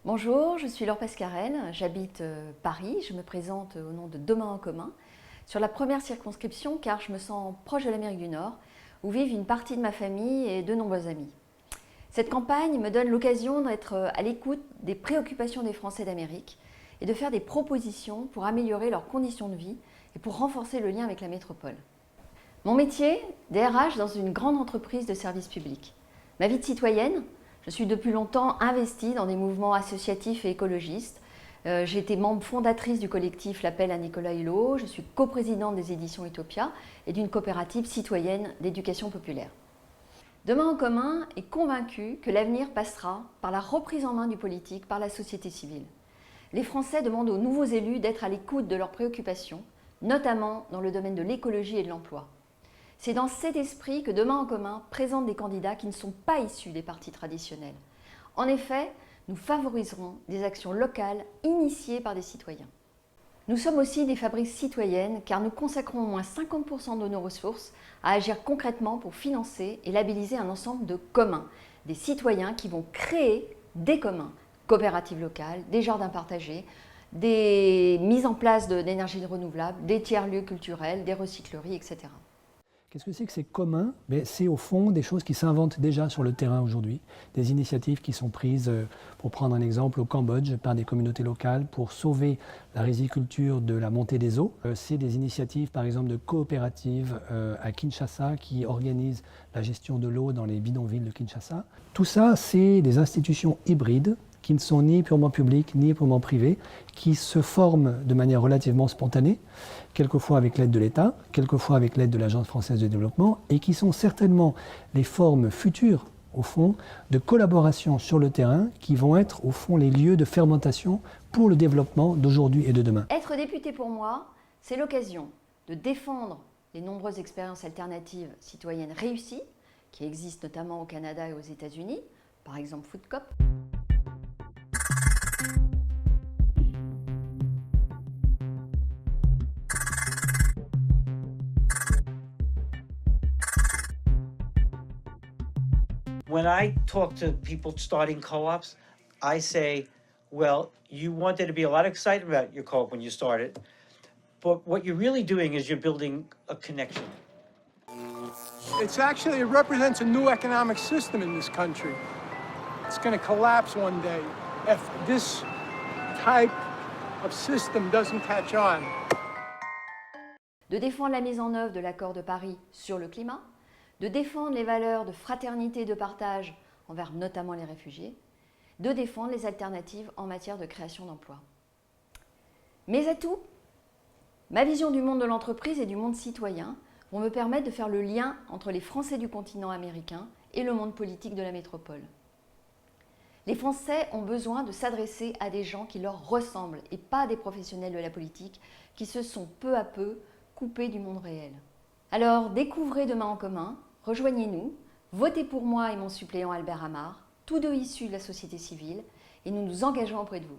Bonjour, je suis Laure Pescarel, j'habite Paris, je me présente au nom de Demain en commun sur la première circonscription car je me sens proche de l'Amérique du Nord où vivent une partie de ma famille et de nombreux amis. Cette campagne me donne l'occasion d'être à l'écoute des préoccupations des Français d'Amérique et de faire des propositions pour améliorer leurs conditions de vie et pour renforcer le lien avec la métropole. Mon métier, DRH dans une grande entreprise de services publics. Ma vie de citoyenne, je suis depuis longtemps investie dans des mouvements associatifs et écologistes. J'ai été membre fondatrice du collectif L'Appel à Nicolas Hulot, je suis coprésidente des éditions Utopia et d'une coopérative citoyenne d'éducation populaire. Demain en commun est convaincu que l'avenir passera par la reprise en main du politique par la société civile. Les Français demandent aux nouveaux élus d'être à l'écoute de leurs préoccupations, notamment dans le domaine de l'écologie et de l'emploi. C'est dans cet esprit que Demain en commun présente des candidats qui ne sont pas issus des partis traditionnels. En effet, nous favoriserons des actions locales initiées par des citoyens. Nous sommes aussi des fabriques citoyennes car nous consacrons au moins 50% de nos ressources à agir concrètement pour financer et labelliser un ensemble de communs, des citoyens qui vont créer des communs, coopératives locales, des jardins partagés, des mises en place d'énergies renouvelables, des tiers-lieux culturels, des recycleries, etc. Qu'est-ce que ces communs? C'est au fond des choses qui s'inventent déjà sur le terrain aujourd'hui, des initiatives qui sont prises, pour prendre un exemple, au Cambodge par des communautés locales pour sauver la riziculture de la montée des eaux. C'est des initiatives par exemple de coopératives à Kinshasa qui organisent la gestion de l'eau dans les bidonvilles de Kinshasa. Tout ça, c'est des institutions hybrides qui ne sont ni purement publiques ni purement privées, qui se forment de manière relativement spontanée, quelquefois avec l'aide de l'État, quelquefois avec l'aide de l'Agence française de développement, et qui sont certainement les formes futures, au fond, de collaboration sur le terrain, qui vont être, au fond, les lieux de fermentation pour le développement d'aujourd'hui et de demain. Être député pour moi, c'est l'occasion de défendre les nombreuses expériences alternatives citoyennes réussies, qui existent notamment au Canada et aux États-Unis, par exemple Foodcop. When I talk to people starting co-ops, I say, well, you want there to be a lot of excitement about your co-op when you start it, but what you're really doing is you're building a connection. It represents a new economic system in this country. It's going to collapse one day if this type of system doesn't catch on. De défendre la mise en œuvre de l'accord de Paris sur le climat, de défendre les valeurs de fraternité et de partage envers notamment les réfugiés, de défendre les alternatives en matière de création d'emplois. Mes atouts, ma vision du monde de l'entreprise et du monde citoyen vont me permettre de faire le lien entre les Français du continent américain et le monde politique de la métropole. Les Français ont besoin de s'adresser à des gens qui leur ressemblent et pas à des professionnels de la politique qui se sont peu à peu coupés du monde réel. Alors découvrez Demain en commun, rejoignez-nous, votez pour moi et mon suppléant Albert Amar, tous deux issus de la société civile, et nous nous engageons auprès de vous.